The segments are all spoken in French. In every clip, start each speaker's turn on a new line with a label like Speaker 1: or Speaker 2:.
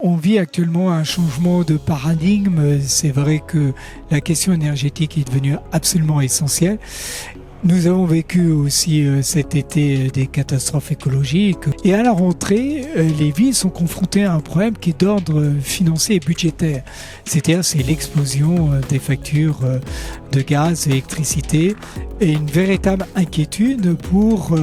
Speaker 1: On vit actuellement un changement de paradigme. C'est vrai que la question énergétique est devenue absolument essentielle. Nous avons vécu aussi cet été des catastrophes écologiques. Et à la rentrée, les villes sont confrontées à un problème qui est d'ordre financier et budgétaire. C'est-à-dire, c'est l'explosion des factures de gaz, d'électricité et une véritable inquiétude pour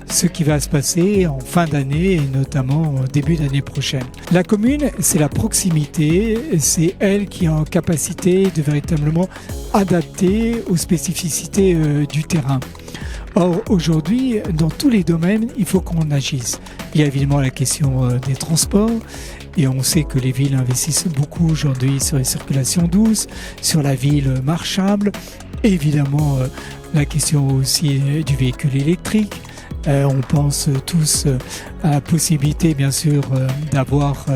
Speaker 1: ce qui va se passer en fin d'année et notamment au début d'année prochaine. La commune, c'est la proximité, c'est elle qui est en capacité de véritablement adapter aux spécificités du terrain. Or, aujourd'hui, dans tous les domaines, il faut qu'on agisse. Il y a évidemment la question des transports, et on sait que les villes investissent beaucoup aujourd'hui sur les circulations douces, sur la ville marchable, évidemment la question aussi du véhicule électrique. On pense tous à la possibilité, bien sûr, d'avoir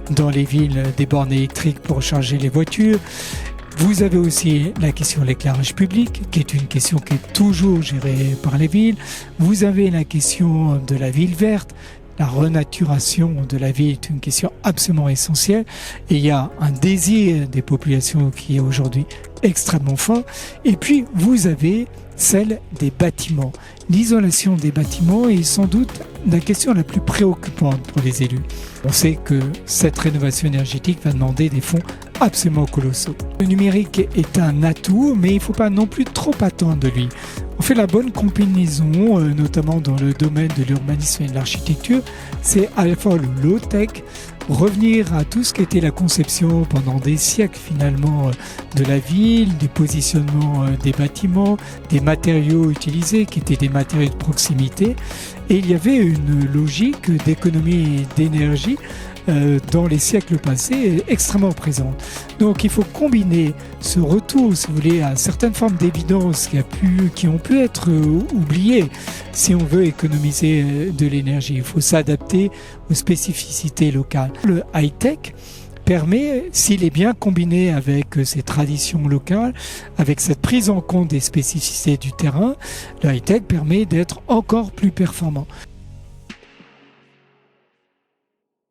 Speaker 1: dans les villes des bornes électriques pour charger les voitures. Vous avez aussi la question de l'éclairage public, qui est une question qui est toujours gérée par les villes. Vous avez la question de la ville verte. La renaturation de la ville est une question absolument essentielle. Et il y a un désir des populations qui est aujourd'hui extrêmement fort. Et puis, vous avez celle des bâtiments. L'isolation des bâtiments est sans doute la question la plus préoccupante pour les élus. On sait que cette rénovation énergétique va demander des fonds absolument colossaux. Le numérique est un atout, mais il ne faut pas non plus trop attendre de lui. On fait la bonne combinaison, notamment dans le domaine de l'urbanisme et de l'architecture. C'est à la fois le low-tech, revenir à tout ce qui était la conception pendant des siècles finalement de la ville, des positionnements des bâtiments, des matériaux utilisés qui étaient des matériaux de proximité. Et il y avait une logique d'économie d'énergie dans les siècles passés extrêmement présente. Donc il faut combiner ce retour, si vous voulez, à certaines formes d'évidence qui ont pu être oubliées si on veut économiser de l'énergie. Il faut s'adapter aux spécificités locales. Le high-tech permet, s'il est bien combiné avec ces traditions locales, avec cette prise en compte des spécificités du terrain, le high-tech permet d'être encore plus performant.